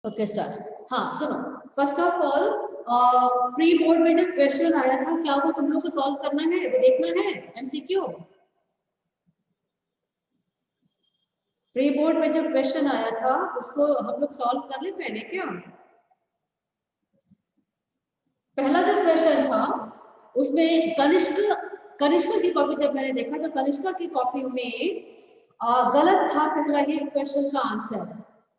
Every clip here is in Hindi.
Okay start. हाँ सुनो, first of all pre board में जो क्वेश्चन आया था क्या वो तुम लोग को सॉल्व करना है, वो देखना है एमसीक्यू। प्री बोर्ड में जो क्वेश्चन आया था उसको हम लोग सॉल्व कर ले पहले क्या। पहला जो क्वेश्चन था उसमें कनिष्का की कॉपी जब मैंने देखा तो कनिष्का की कॉपी में गलत था पहला ही क्वेश्चन का आंसर।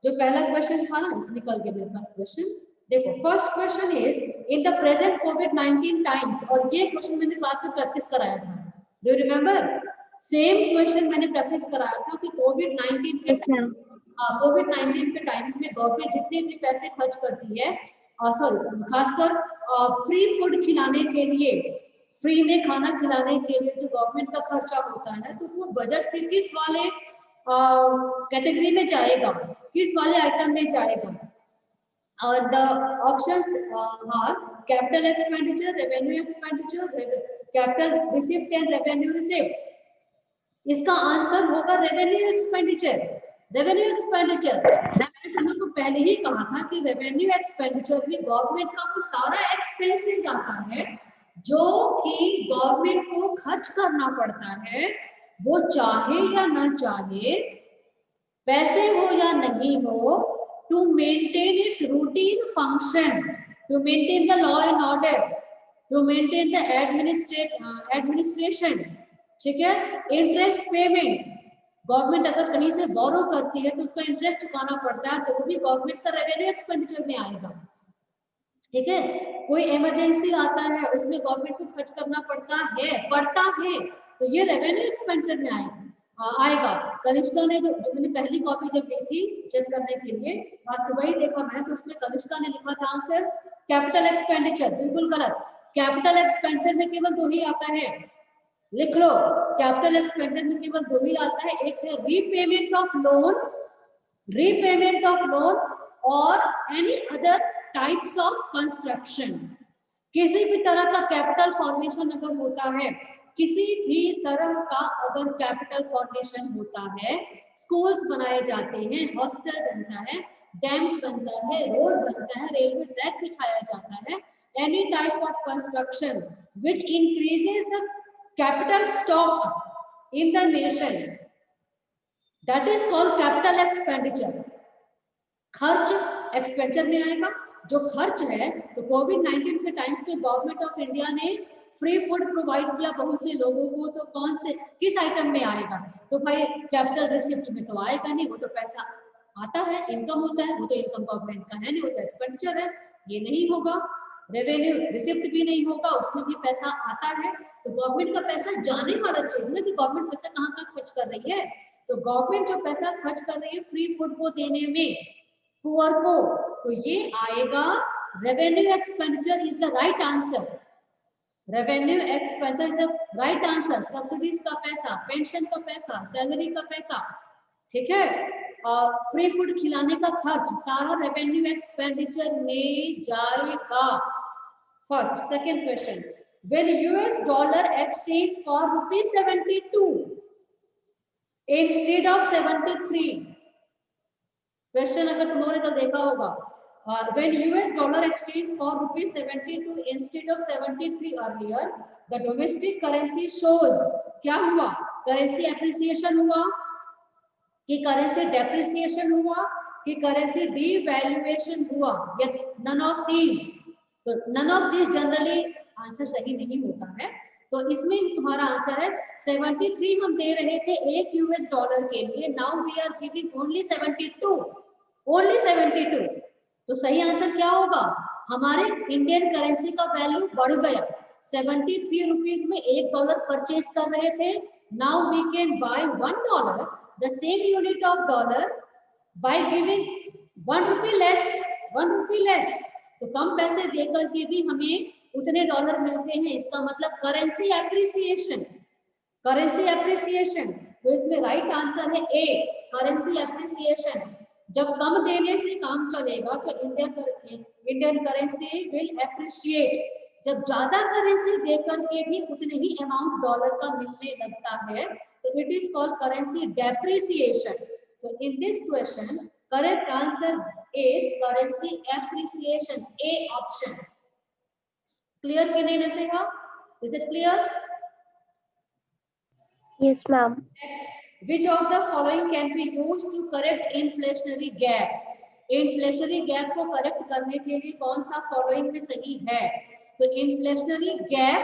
जो पहला क्वेश्चन था ना, इस निकल के मेरे पास क्वेश्चन देखो। First question is in the present covid times, और ये क्वेश्चन मैंने क्लास में प्रैक्टिस कराया था। Do you remember? Same question मैंने प्रैक्टिस कराया था कि कोविड-19 के कोविड-19 के टाइम्स में गवर्नमेंट जितने भी पैसे खर्च करती है, सॉरी खासकर फ्री फूड खिलाने के लिए, फ्री में खाना खिलाने के लिए जो गवर्नमेंट का खर्चा होता है, तो वो बजट के किस वाले कैटेगरी में जाएगा, किस वाले आइटम में जाएगा। और the options are capital expenditure, revenue expenditure, capital receipt and revenue receipts. इसका आंसर होगा रेवेन्यू एक्सपेंडिचर। रेवेन्यू एक्सपेंडिचर मैंने तुम लोग को पहले ही कहा था कि रेवेन्यू एक्सपेंडिचर में गवर्नमेंट का वो सारा एक्सपेंसेस आता है जो कि गवर्नमेंट को खर्च करना पड़ता है, वो चाहे या ना चाहे, पैसे हो या नहीं हो, to maintain its routine function, to maintain the law and order, to maintain the administration. ठीक है, इंटरेस्ट पेमेंट, गवर्नमेंट अगर कहीं से बोरो करती है तो उसका इंटरेस्ट चुकाना पड़ता है, तो वो भी गवर्नमेंट का रेवेन्यू एक्सपेंडिचर में आएगा। ठीक है, कोई इमरजेंसी आता है उसमें गवर्नमेंट को खर्च करना पड़ता है, तो ये रेवेन्यू एक्सपेंडिचर में आएगा। कनिष्का ने जो मैंने पहली कॉपी जब ली थी चेक करने के लिए, आज सुबह ही देखा मैंने, तो उसमें कनिष्का ने लिखा था आंसर कैपिटल एक्सपेंडिचर। बिल्कुल गलत। कैपिटल एक्सपेंडिचर में केवल दो ही आता है, लिख लो। कैपिटल एक्सपेंडिचर में केवल दो ही आता है, एक है रीपेमेंट ऑफ लोन और any other types of construction. किसी भी तरह का कैपिटल फॉर्मेशन अगर होता है, किसी भी तरह का अगर कैपिटल फॉर्मेशन होता है, स्कूल्स बनाए जाते हैं, हॉस्पिटल बनता है, डैम्स बनता है, रोड बनता है, रेलवे ट्रैक बिछाया जाता है, any type of construction which increases the capital stock in the nation, that is called capital expenditure. खर्च एक्सपेंडिचर में आएगा। जो खर्च है, तो कोविड-19 के टाइम्स में गवर्नमेंट ऑफ इंडिया ने फ्री फूड प्रोवाइड किया बहुत से लोगों को, तो कौन से किस आइटम में आएगा? तो भाई कैपिटल रिसिप्ट में तो आएगा नहीं, वो तो पैसा आता है, इनकम होता है, वो तो इनकम गवर्नमेंट का है नहीं, वो तो एक्सपेंडिचर है, ये नहीं होगा। रेवेन्यू रिसिप्ट भी नहीं होगा, उसमें भी पैसा आता है, तो गवर्नमेंट का पैसा जाने वाला चीज में, कि गवर्नमेंट पैसा कहाँ कहाँ खर्च कर रही है, तो गवर्नमेंट जो पैसा खर्च कर रही है फ्री फूड को देने में पुअर को, तो ये आएगा revenue expenditure is the right answer. Revenue expenditure is the right answer. Subsidies का पैसा, पेंशन का पैसा, सैलरी का पैसा, ठीक है, फ्री फूड खिलाने का खर्च, सारा रेवेन्यू एक्सपेंडिचर में जाएगा। First. Second question, when US dollar exchange for ₹72 instead of 73, question अगर तुमने तो देखा होगा, when US dollar exchange for ₹72 instead of 73 earlier, the domestic currency shows, क्या हुआ? करेंसी एप्रिसिएशन हुआ कि करेंसी डेप्रिसिएशन हुआ कि करेंसी डिवैल्यूएशन हुआ, या नन ऑफ दीज? तो none of these generally answer सही नहीं होता है, तो इसमें तुम्हारा आंसर है 73 हम दे रहे थे एक यूएस डॉलर के लिए, now we are giving only 72, only 72। तो सही आंसर क्या होगा? हमारे इंडियन करेंसी का वैल्यू बढ़ गया। 73 रुपीज में $1 परचेज कर रहे थे, now we can buy $1 the same unit of dollar by giving ₹1 less. तो कम पैसे देकर के भी हमें उतने डॉलर मिलते हैं, इसका मतलब करेंसी एप्रिसिएशन, करेंसी एप्रिसिएशन। तो इसमें राइट आंसर है ए, करेंसी एप्रिसिएशन। जब कम देने से काम चलेगा तो इंडियन करेंसी विल एप्रिशिएट, जब ज्यादा करेंसी देकर के भी उतने ही अमाउंट डॉलर का मिलने लगता है तो it is called currency depreciation. तो in this question correct answer is currency appreciation, A option. Clear कि नहीं Nasiha? Is it clear? Yes, ma'am. Next, which of the following can be used to correct inflationary gap? Inflationary gap को करेक्ट करने के लिए कौन सा फॉलोइंग में सही है? तो inflationary gap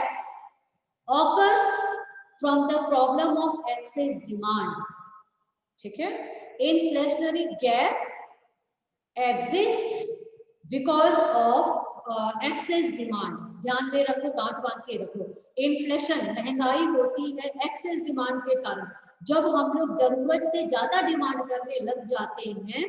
occurs from the problem of excess demand. ठीक है, inflationary gap exists because of excess demand. ध्यान में रखो, गांठ बांध के रखो। इन्फ्लेशन, महंगाई होती है एक्सेस डिमांड के कारण। जब हम लोग जरूरत से ज्यादा डिमांड करने लग जाते हैं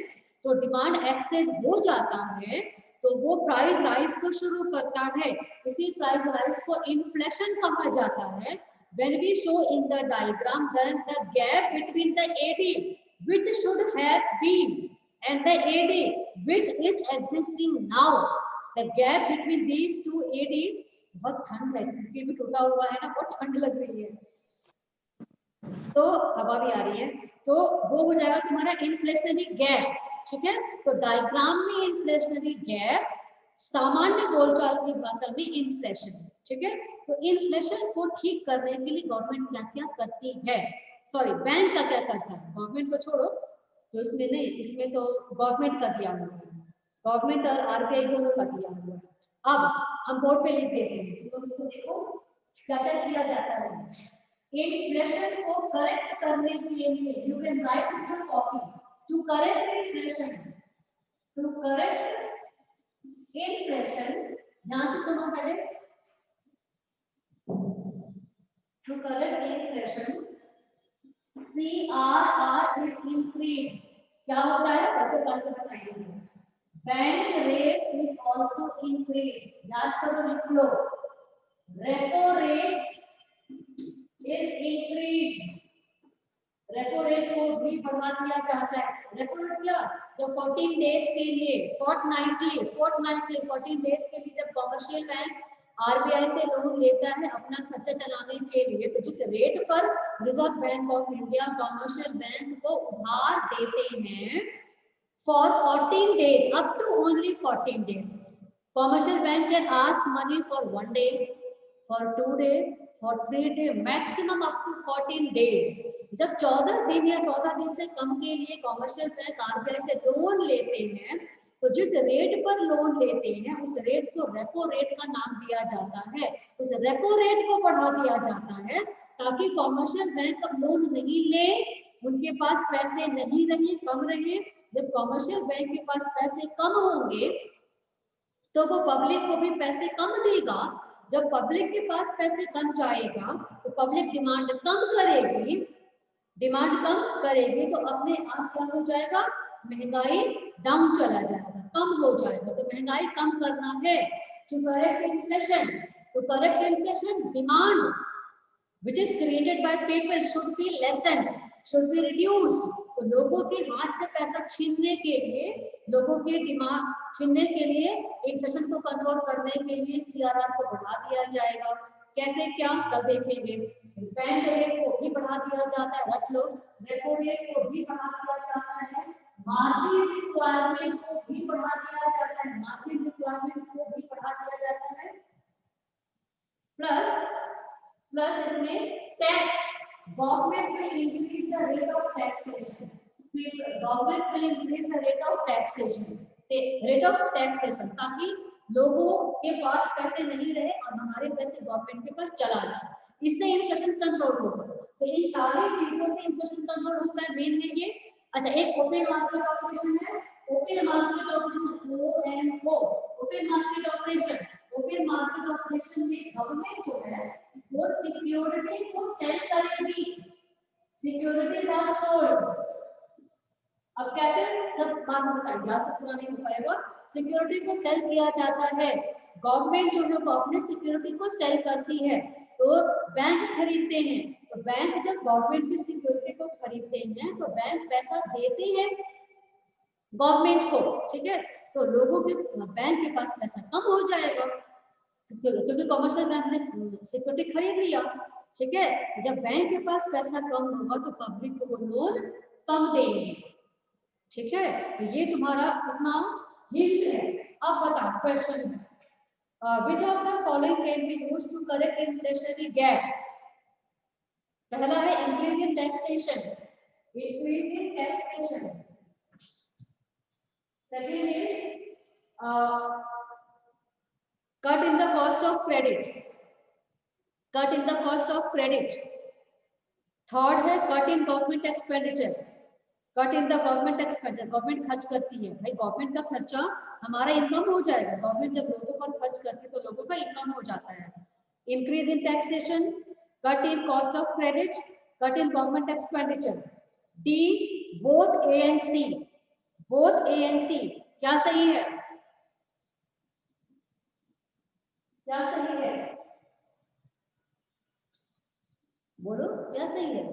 तो डिमांड एक्सेस हो जाता है, तो वो प्राइस राइज को शुरू करता है। इसी प्राइस राइज को इन्फ्लेशन कहा जाता है। When we show in the diagram, then the gap between the AD which should have been and the AD which is existing now, the gap between these two AD, बहुत ठंड है क्योंकि भी टूटा हुआ है ना, बहुत ठंड लग रही है, तो हवा भी आ रही है, तो वो हो जाएगा तुम्हारा इन्फ्लेशनरी गैप। ठीक है, तो डायग्राम में इन्फ्लेशनरी गैप, सामान्य बोलचाल की भाषा में इन्फ्लेशन। ठीक है, तो इन्फ्लेशन को ठीक करने के लिए गवर्नमेंट क्या क्या करती है, सॉरी बैंक का क्या करता है, गवर्नमेंट को छोड़ो, तो इसमें नहीं, इसमें तो गवर्नमेंट का दिया हुआ है, गवर्नमेंट और आरबीआई दोनों का दिया हुआ है। अब हम बोर्ड पे लिख देते हैं, तो इसको देखो क्या क्या किया जाता है। इन्फ्लेशन को करेक्ट करने के लिए you can write it in copy, to correct inflation, to correct inflation, यहां से सुनो पहले, to correct inflation CRR is increased, क्या होता है आपके पास में बताइए, bank rate is also increase, याद करो लिख लो, repo rate is increase, repo rate को भी बढ़ा दिया जाता है। रेपो रेट क्या, जो 14 डेज के लिए, फोर्टनाइटली 14 डेज के लिए जब कॉमर्शियल बैंक आरबीआई से लोन लेता है अपना खर्चा चलाने के लिए, तो जिस रेट पर Reserve Bank of India commercial bank को उधार देते हैं for 14 days, up to only 14 days, commercial bank can ask money for 1 day, for 2 day, for 3 day, maximum up to 14 days. जब 14 दिन या 14 दिन से कम के लिए कॉमर्शियल बैंक आरबीआई से लोन लेते हैं, तो जिस रेट पर लोन लेते हैं उस रेट को रेपो रेट का नाम दिया जाता है। उस रेपो रेट को बढ़ा दिया जाता है ताकि कॉमर्शियल बैंक अब लोन नहीं ले, उनके पास पैसे नहीं रहे, कम रहे। जब कॉमर्शियल बैंक के पास पैसे कम होंगे तो वो पब्लिक को भी पैसे कम देगा। जब पब्लिक के पास पैसे कम जाएगा तो पब्लिक डिमांड कम करेगी, डिमांड कम करेगी तो अपने आप क्या हो जाएगा, महंगाई डाउन चला जाएगा, कम हो जाएगा। तो महंगाई कम करना है, to correct inflation, to correct inflation demand which is created by people should be lessened, should be reduced। तो लोगों के हाथ से पैसा छीनने के लिए, लोगों के डिमांड छीनने के लिए, इन्फ्लेशन को कंट्रोल करने के लिए सीआरआर को बढ़ा दिया जाएगा। कैसे, क्या, कल देखेंगे। बैंक रेट को भी बढ़ा दिया जाता है, रख लो, रेपो रेट को भी बढ़ा दिया जाता है, मार्जिन रिक्वायरमेंट को भी बढ़ा दिया जाता है, मार्जिन रिक्वायरमेंट को भी बढ़ा दिया जाता है, प्लस इसमें tax, government will increase the rate of taxation, government will increase the rate of taxation, ताकि लोगों के पास पैसे नहीं रहे और हमारे पैसे गवर्नमेंट के पास चला जाए, इससे इन्फ्लेशन कंट्रोल होगा। तो इन सारी चीजों से इन्फ्लेशन कंट्रोल होता है, मेन है ये। अच्छा, एक ओपन मार्केट ऑपरेशन है, open market operation OMO, open market operation, open market operation में गवर्नमेंट जो है वो सिक्योरिटी को सेल करेगी, सिक्योरिटीज आर सोल्ड। अब कैसे, सब बात बताएंगे, आज तक पूरा नहीं हो पाएगा। सिक्योरिटी को सेल किया जाता है, गवर्नमेंट जो है वो अपने सिक्योरिटी को सेल करती है, तो बैंक खरीदते हैं। तो बैंक जब गवर्नमेंट की सिक्योरिटी को खरीदते हैं तो बैंक पैसा देते हैं गवर्नमेंट को, ठीक है। तो लोगों के बैंक के पास पैसा कम हो जाएगा क्योंकि कमर्शियल बैंक ने सिक्योरिटी खरीद लिया, ठीक है। जब बैंक के पास पैसा कम होगा तो पब्लिक को वो लोन कम देंगे, ठीक है, तो ये तुम्हारा इतना हिंट है। अब बताओ question, which of the following can be used to correct inflationary gap? पहला है increase in taxation, increase in taxation. Second is cut in the cost of credit, cut in the cost of credit. Third है cut in government expenditure, cut in the government expenditure, government खर्च करती है, भाई गवर्नमेंट का खर्चा हमारा इनकम हो जाएगा, गवर्नमेंट जब लोगों पर खर्च करती है तो लोगों का इनकम हो जाता है। Increase in taxation, cut in cost of credit, cut in government expenditure. D both A and C, both A and C क्या सही है, क्या सही है, बोलो क्या सही है।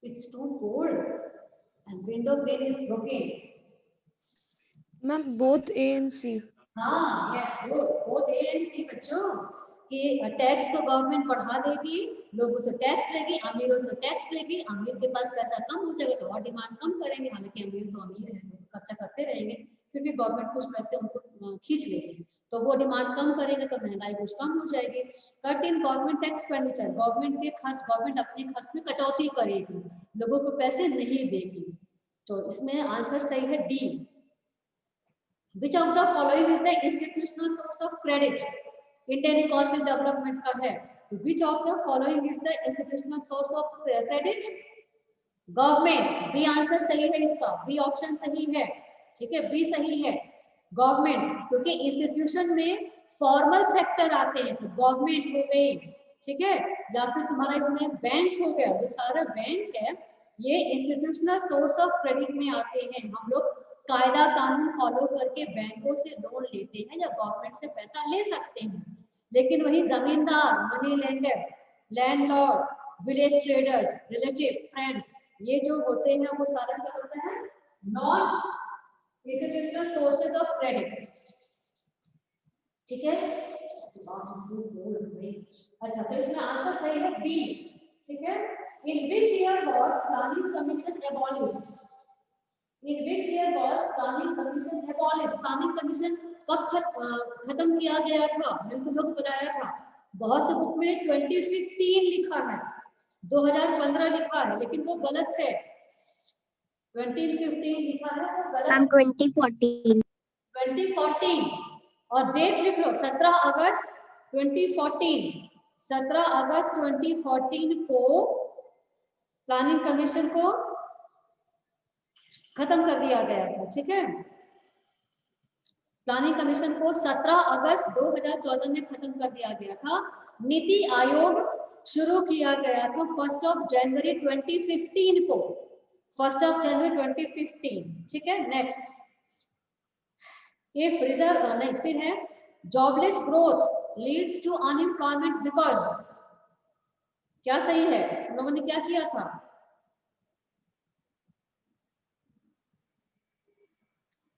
It's too cold and window pane is broken. Ma'am both A and C. हाँ yes good, both A and C बच्चों, कि टैक्स को गवर्नमेंट बढ़ा देगी, लोगों से टैक्स लेगी, अमीरों से टैक्स लेगी, अमीर के पास पैसा कम हो जाएगा तो और डिमांड कम करेंगे, हालांकि अमीर तो अमीर है, खर्चा करते रहेंगे, फिर भी गवर्नमेंट कुछ पैसे उनको खींच लेगी, तो वो डिमांड कम करेंगे तो महंगाई कुछ कम हो जाएगी। Cut in government expenditure, government के खर्च, गवर्नमेंट अपने खर्च में कटौती करेगी, लोगों को पैसे नहीं देगी, तो इसमें आंसर सही है D. Which of the following is the institutional source of credit? Indian economic development का है, which of the following is the institutional source of credit? Government, B answer सही है इसका, बी ऑप्शन सही है, ठीक है, बी सही है गवर्नमेंट, क्योंकि इंस्टीट्यूशन में फॉर्मल सेक्टर आते हैं, तो गवर्नमेंट हो गई, ठीक है, या फिर तुम्हारा इसमें बैंक हो गया, जो सारा बैंक है ये इंस्टीट्यूशनल सोर्स ऑफ क्रेडिट में आते हैं। हम लोग कायदा कानून फॉलो करके बैंकों से लोन लेते हैं या गवर्नमेंट से पैसा ले सकते हैं, लेकिन वही जमींदार, money lender, landlord, village traders, relative, friends, ये जो होते हैं वो सारा क्या होता है, non institutional sources of credit, ठीक है। अच्छा, तो इसमें आंसर सही है बी, ठीक है। In which year was Planning Commission abolished, in which year was Planning Commission abolished, Planning Commission कब खत्म किया गया था, मैंने तुम लोग को बताया था, बहुत से बुक में 2015 लिखा है, 2015 लिखा है, लेकिन वो गलत है, 2015 लिखा है वो गलत है, 2014 2014, और डेट लिख लो 17 अगस्त 2014, 17 अगस्त 2014 को प्लानिंग कमीशन को खत्म कर दिया गया था, ठीक है। प्लानिंग कमीशन को 17 अगस्त 2014 में खत्म कर दिया गया था। नीति आयोग शुरू किया गया था 1 जनवरी 2015 को, 1 जनवरी 2015, ठीक है। नेक्स्ट, इफ रिजर्व नहीं, फिर है jobless growth leads to unemployment because, क्या सही है, तुम लोगों ने क्या किया था,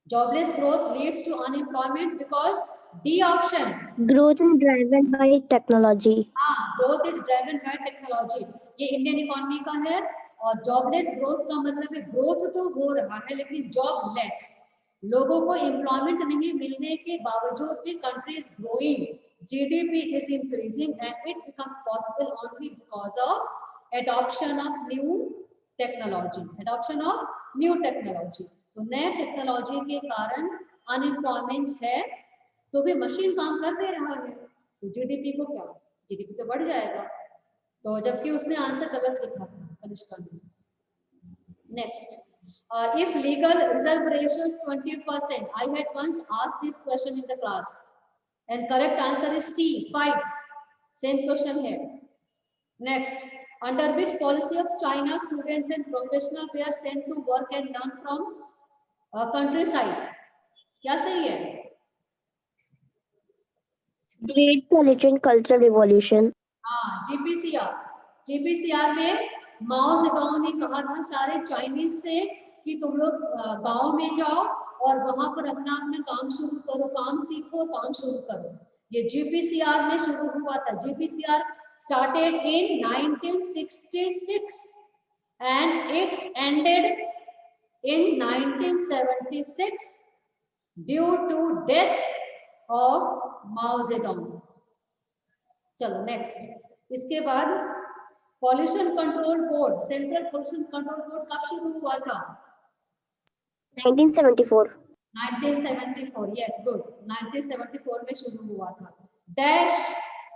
jobless growth leads to unemployment because D option, growth is driven by technology। हाँ, growth is driven by technology, ये इंडियन इकोनॉमी का है, और जॉबलेस ग्रोथ का मतलब है ग्रोथ तो हो रहा है लेकिन जॉबलेस, लोगों को एम्प्लॉयमेंट नहीं मिलने के बावजूद भी country is growing, GDP is increasing and it becomes possible only because of adoption of new technology, adoption of new technology. तो नए टेक्नोलॉजी के कारण अनएम्प्लॉयमेंट है, तो भी मशीन काम कर दे रहा है, तो जीडीपी को क्या, जीडीपी तो बढ़ जाएगा, तो जबकि उसने आंसर गलत लिखा था कनिष्का ने। Next, if legal reserve ratio is 20%, I had once asked this question in the class and correct answer is C, 5, same question here. Next, under which policy of China students and professional were sent to work and learn from countryside, क्या सही है, Great Intelligent Cultural Revolution। हाँ, जीपीसीआर, जीपीसीआर में माओ जेडोंग ने कहा था सारे चाइनीज से कि तुम लोग गांव में जाओ और वहां पर अपना अपना काम शुरू करो, काम सीखो, काम शुरू करो, ये जीपीसीआर में शुरू हुआ था। GPCR started in 1966 and it ended in 1976 due to death of Mao Zedong. चलो नेक्स्ट, इसके बाद pollution control board, central pollution control board कब शुरू हुआ था? 1974. 1974, yes, good. 1974 में शुरू हुआ था. Dash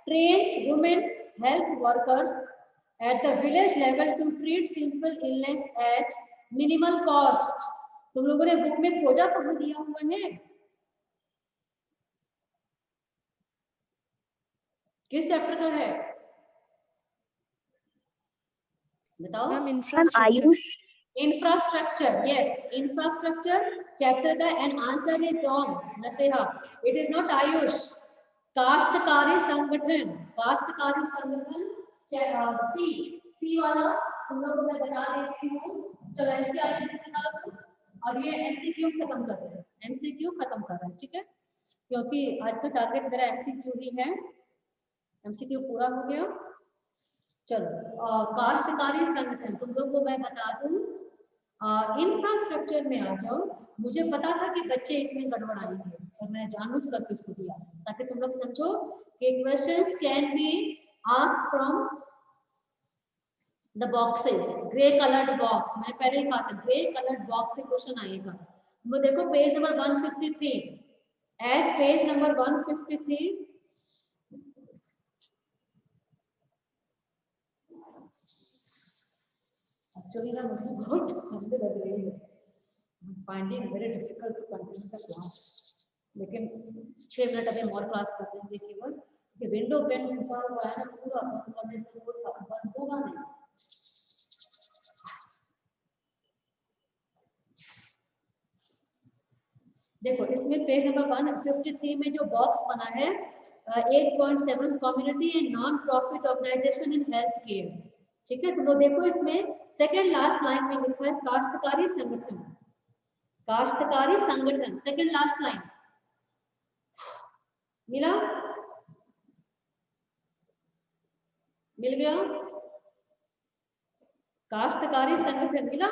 trains women health workers at the village level to treat simple illness at minimal cost. तुम लोगों ने बुक में खोजा कहाँ दिया हुआ है? किस चैप्टर का है बताओ? Ma'am Infrastructure, yes, infrastructure chapter का and answer is wrong. नसेहा, it is not Ayush. काश्तकारी संगठन, काश्तकारी संगठन सी वाला तुम लोगों को मैं बता देती हूँ. चलो एनसीईआरटी निकाल दो और ये एमसीक्यू खत्म कर रहे हैं, एमसीक्यू खत्म कर रहे हैं, ठीक है, क्योंकि आज का टारगेट मेरा एमसीक्यू ही है. एमसीक्यू पूरा हो गया. चलो काश्तकारी संगठन तुम लोग को मैं बता दूं. इंफ्रास्ट्रक्चर में आ जाओ. मुझे पता था कि बच्चे इसमें गड़बड़ आएंगे और मैं जानबूझ करके इसको दिया ताकि तुम लोग समझो कि questions can be asked from the boxes. Grey coloured box, मैं पहले ही कहा था ग्रे कलर्ड बॉक्स से क्वेश्चन आएगा. वो देखो page number 153. At page number 153 actually ना मुझे बहुत ठंड लग रही है. Finding very difficult to continue the class. लेकिन 6 मिनट अभी और क्लास कर लेंगे केवल. ये विंडो पेन खुला हुआ है ना पूरा, बंद करने से वो बंद होगा नहीं. देखो इसमें पेज नंबर 153 में जो बॉक्स बना है 8.7 community and non profit organisation in health care. ठीक है, तो देखो इसमें सेकंड लास्ट लाइन में लिखा है काश्तकारी संगठन. काश्तकारी संगठन सेकंड लास्ट लाइन मिला? मिल गया? काश्तकारी संगठन मिला?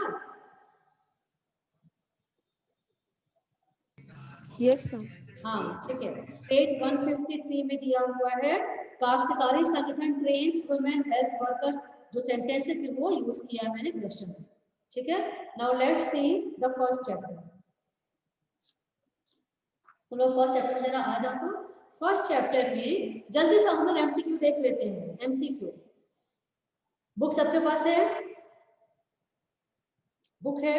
Yes ma'am. हाँ ठीक है. पेज 153 में दिया हुआ है काश्तकारी संगठन ट्रेन्स वुमेन हेल्थ वर्कर्स. जो सेंटेंस है फिर वो यूज किया मैंने क्वेश्चन में. ठीक है, now let's see the first chapter. तुम लोग फर्स्ट चैप्टर जरा आ जाओ. तो फर्स्ट चैप्टर में जल्दी से हम लोग एमसीक्यू देख लेते हैं. एमसीक्यू बुक सबके पास है? बुक है?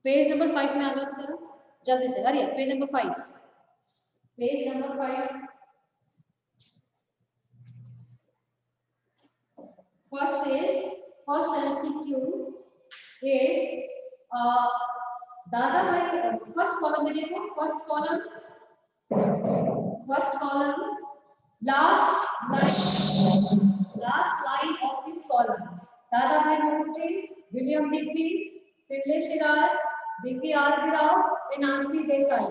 पेज नंबर 5 में आ जाओ जरा जल्दी से. अरे page number 5. Page number 5. first MCQ is दादा भाई. फर्स्ट कॉलम में देखो, first column last line of this column. Dadabhai Naoroji, William Digby, Findlay Shirras, V K R Rao and Nancy Desai.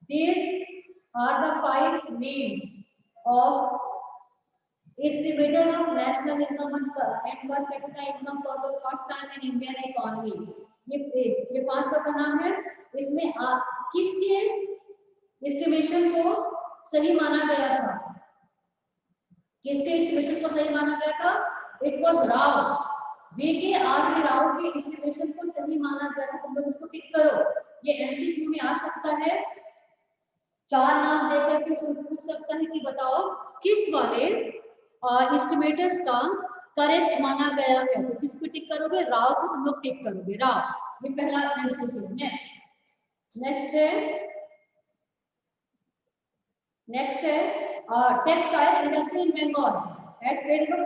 These are the 5 names of estimators of national income and per capita income for the first time in Indian economy. ये 5 का नाम है. इसमें किसके एस्टिमेशन को सही माना गया था? किसके एस्टिमेशन को सही माना गया था? It was Rao. V K R Rao के एस्टिमेशन को सही माना गया था. तुम लोग इसको टिक करो. ये एमसीक्यू में आ सकता है. 4 नाम देकर के पूछ सकता है कि बताओ किस वाले एस्टिमेटर्स का करेक्ट माना गया है. तो किस पे टिक करोगे? राव को तुम लोग टिक करोगे. राव ये पहला एमसीक्यू. नेक्स्ट है textile industry in Bengal. At page number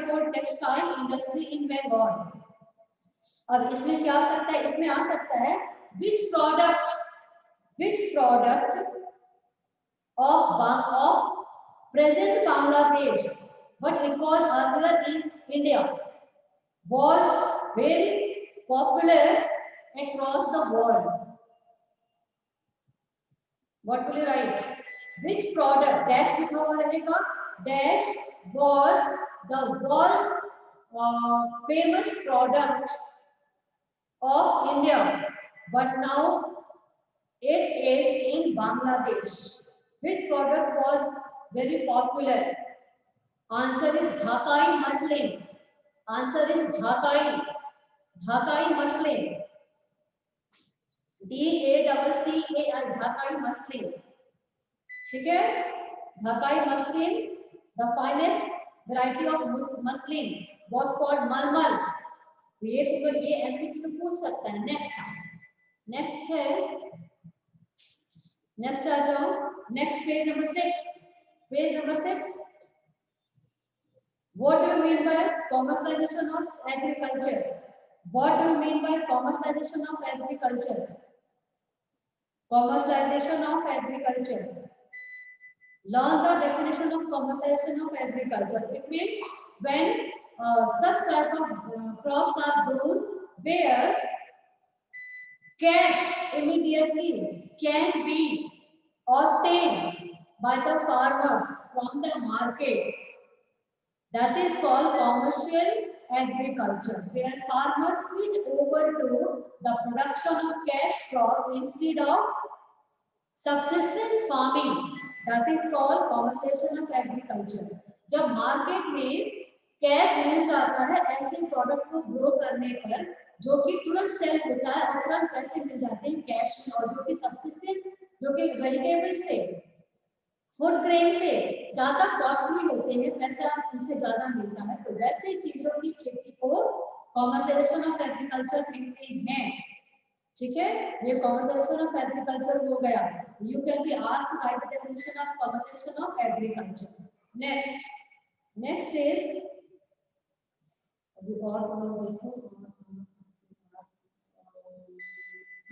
4 textile industry in Bengal. अब इसमें क्या आ सकता है? इसमें आ सकता है which product of present Bangladesh but it was earlier in India was very popular across the world. What will you write? Which product dash लिखा हुआ रहेगा. dash was the world famous product of India, but now it is in Bangladesh. Which product was very popular? Answer is Dhakai muslin. Answer is Dhakai muslin. DACCAI Dhakai muslin. ठीक है? Dhakai muslin, the finest variety of muslin was called malmal. ये MCQ में पूछ सकता है. नेक्स्ट है, नेक्स्ट आ जाओ. Next page number 6. What do you mean by commercialization of agriculture? What do you mean by commercialization of agriculture? Commercialization of agriculture. Learn the definition of commercialization of agriculture. It means when such type of crops are grown where cash immediately can be obtained by the farmers from the market. That is called commercial agriculture, where farmers switch over to the production of cash crop instead of subsistence farming. That is called commercialization of agriculture. जब मार्केट में कैश मिल जाता है ऐसे प्रोडक्ट को ग्रो करने पर, जो कि तुरंत सेल होता है और तुरंत पैसे मिल जाते हैं कैश में, और जो कि सब्सिस्टेंस, जो कि वेजिटेबल से, फूड ग्रेन से ज्यादा कॉस्टली होते हैं, पैसा उनसे ज्यादा मिलता है, तो वैसे चीजों की खेती को कॉमर्शियलाइजेशन ऑफ एग्रीकल्चर कहते हैं. ठीक है, ये कॉमर्शियलाइजेशन ऑफ एग्रीकल्चर हो गया. You can be asked to write the definition of commercialisation of agriculture. Next is, अभी और देखो.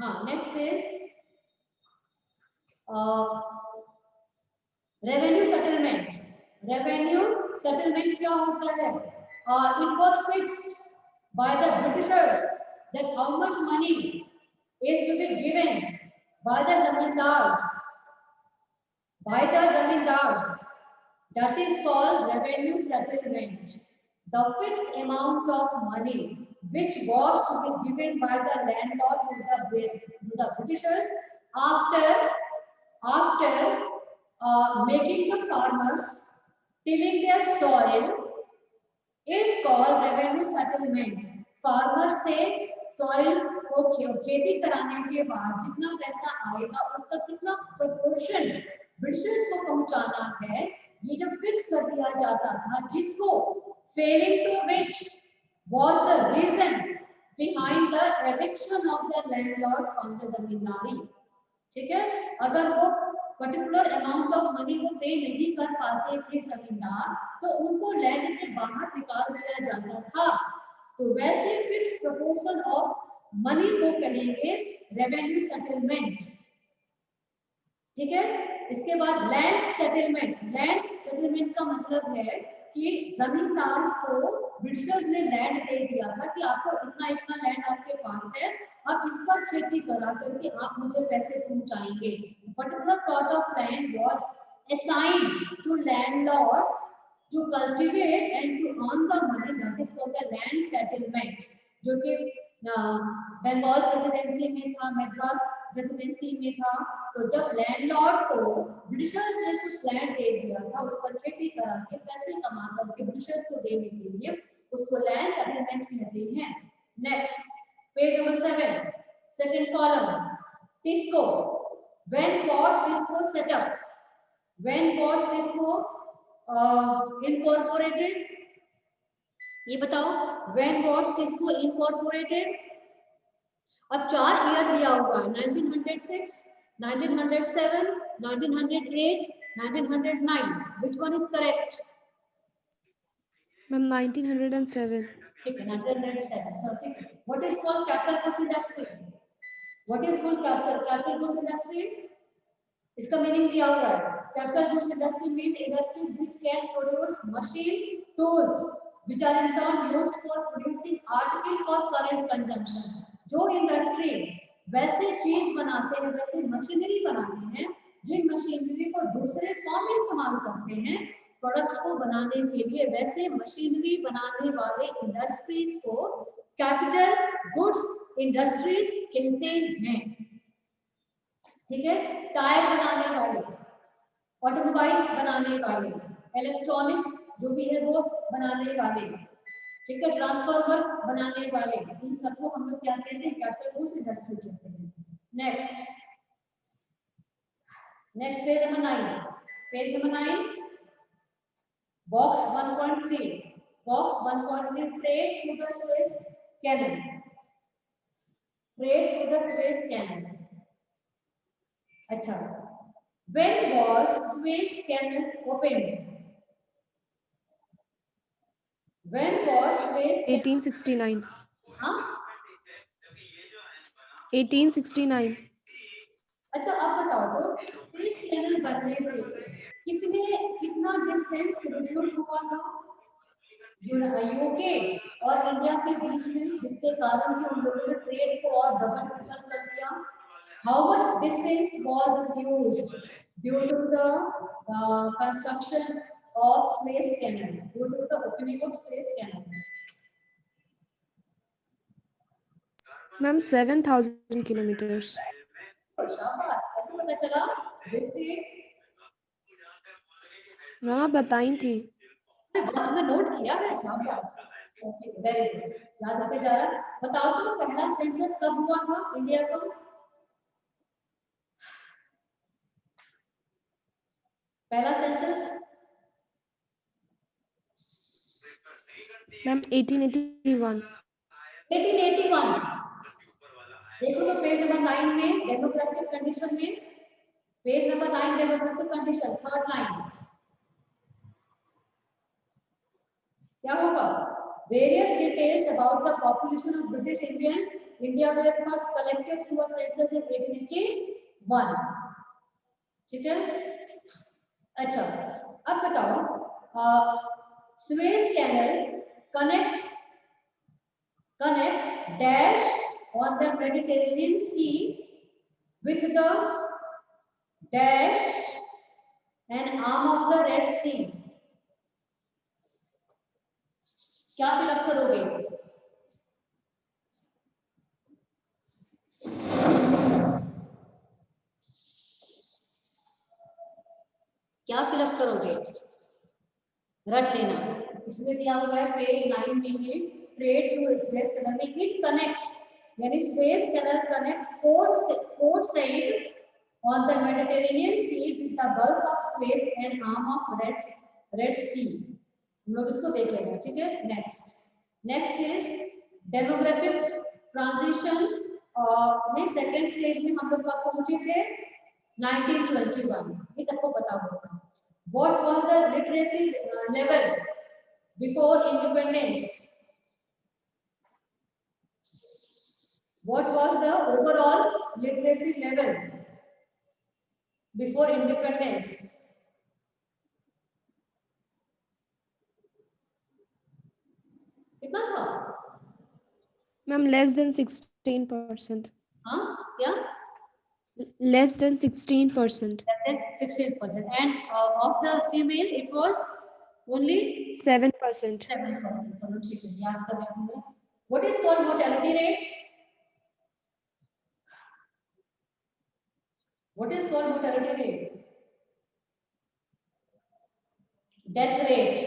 हाँ, next is revenue settlement. Revenue settlement क्या होता है? It was fixed by the Britishers that how much money is to be given by the zamindars. That is called revenue settlement. The fixed amount of money which was to be given by the landlord to the Britishers after making the farmers tilling their soil is called revenue settlement. Farmer से सॉइल को खेती कराने के बाद जितना पैसा आएगा उसका कितना प्रोपोर्शन ब्रिटिशर्स को पहुंचाना है, ये जब फिक्स कर दिया जाता था, जिसको failing to which was the reason behind the eviction of the landlord from the zamindari. ठीक है, अगर वो पर्टिकुलर अमाउंट ऑफ मनी को पे नहीं कर पाते थे जमींदार, तो उनको लैंड से बाहर निकाल दिया जाता था. तो वैसे फिक्स प्रोपोर्शन ऑफ मनी को कहेंगे रेवेन्यू सेटलमेंट. ठीक है, इसके बाद लैंड सेटलमेंट. लैंड सेटलमेंट का मतलब है कि जमींदार को ब्रिटिशर्स ने लैंड दे दिया था कि आपको इतना इतना लैंड आपके पास है, आप इस पर खेती करा करके आप मुझे पैसे पहुंचाएंगे. Particular plot of land was assigned to landlord to cultivate and to earn the money. That is called the land settlement, जो कि बंगाल प्रेसिडेंसी में था, मद्रास प्रेसिडेंसी में था. तो जब लैंडलॉर्ड को ब्रिटिशर्स ने कुछ लैंड दे दिया था, उस पर खेती करा के पैसे कमा करके ब्रिटिशर्स को देने के लिए, उसको लैंड सेटलमेंट कहते हैं. Next page number 7, second column. TISCO. When was TISCO set up? When was TISCO incorporated? ये बताओ, when was Tisco incorporated? अब 4 ईयर दिया हुआ है, 1906, 1907, 1908, 1909. Which one is correct? Ma'am, 1907. ठीक है, 1907. So what is called capital goods industry? What is called capital goods industry? इसका मीनिंग दिया हुआ है. Capital goods industry means industries which can produce machine tools which are in turn used for producing article for current consumption. जो इंडस्ट्री वैसे चीज बनाते हैं, वैसे मशीनरी बनाते हैं, जिन मशीनरी को दूसरे फॉर्म में इस्तेमाल करते हैं, प्रोडक्ट्स को बनाने के लिए, वैसे मशीनरी बनाने वाले इंडस्ट्रीज को कैपिटल गुड्स इंडस्ट्रीज कहते हैं। ठीक है, टायर बनाने वाले, ऑटोमोबाइल बनाने वाले, इलेक्ट्रॉनिक्स जो भी है वो बनाने वाले, ठीक है, ट्रांसफार्मर बनाने वाले, इन सबको हम लोग क्या कहते हैं? कैपिटल गुड्स इंडस्ट्री कहते हैं। Next page number 9, page number 9, box 1.3, box 1.3, trade through the Suez Canal, trade through the Suez Canal. अच्छा, when was Suez Canal opened? When was Suez Canal? 1869. हाँ? 1869. अच्छा, अब बताओ तो स्पेस कैनल बनने से कितना डिस्टेंस रिड्यूस हुआ था यूके और इंडिया के बीच में, जिसके कारण कि उन लोगों ने ट्रेड को और डबल ट्रिपल कर दिया। How much distance was reduced due to the construction of Suez Canal, due to the opening of Suez Canal? Ma'am, 7,000 kilometers. शाबाश, कैसे पता चला? डिस्टेंस हाँ, बताई थी। तुमने नोट किया है, शाबाश। ओके, वेरी गुड, याद होते जा रहा। बताओ तो पहला सेंसस कब हुआ था इंडिया का? पहला सेंसस मैम 1881. 1881। देखो तो पेज नंबर 9 में डेमोग्राफिक कंडीशन में, page number 9 demographic condition, third line क्या होगा? Various details about the population of British India were first collected through a census in 1881। ठीक है, अच्छा, अब बताओ, Suez Canal connects dash on the Mediterranean Sea with the dash and arm of the Red Sea. क्या फिलअप करोगे? क्या फिलअप करोगे? रट लेना, इसमें दिया हुआ है पेज 9 में ही, ट्रेड थ्रू सुएज कैनल में इट कनेक्ट्स, यानी Suez Canal connects Port Said on the Mediterranean Sea with the Gulf of Suez and arm of Red Sea. हम लोग इसको देख लेंगे, ठीक है। नेक्स्ट इज डेमोग्राफिक ट्रांजिशन में सेकेंड स्टेज में हम लोग कब पहुंचे थे? 1921, ये सबको पता होगा। What was the literacy level before independence? What was the overall literacy level before independence? कितना था? Ma'am less than 16%. हाँ, क्या? Less than 16%. Less than 16%, and of the female it was only 7%. 7%. चलो ठीक है, याद कर रहे हैं। What is called mortality rate? What is called mortality rate? Death rate.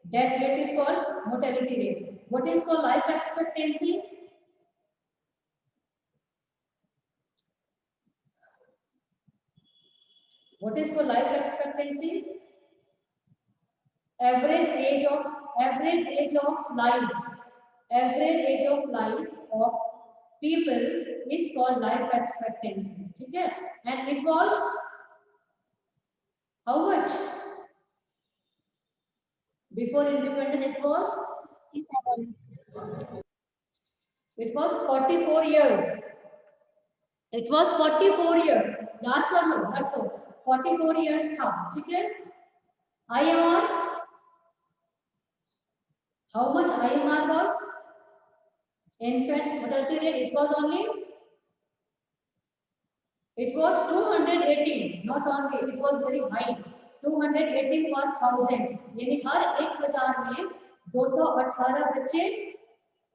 Death rate is called mortality rate. What is called life expectancy? What is called life expectancy? Average age of life. Average age of life of people is called life expectancy. ठीक है? And it was how much? Before independence it was 44 years. It was 44 years. याद कर लो, रख लो, 44 years था, ठीक है। IMR, how much IMR was? Infant mortality rate, it was 218, not only, it was very high, 280 पर 1000, यानी हर 1000 में 218 बच्चे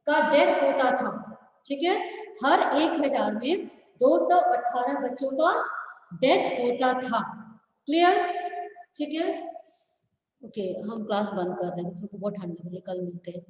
का डेथ होता था। ठीक है, हर 1000 में 218 बच्चों का डेथ होता था। क्लियर? ठीक है, ओके हम क्लास बंद कर रहे हैं, मुझको बहुत ठंड लग रही है, कल मिलते हैं।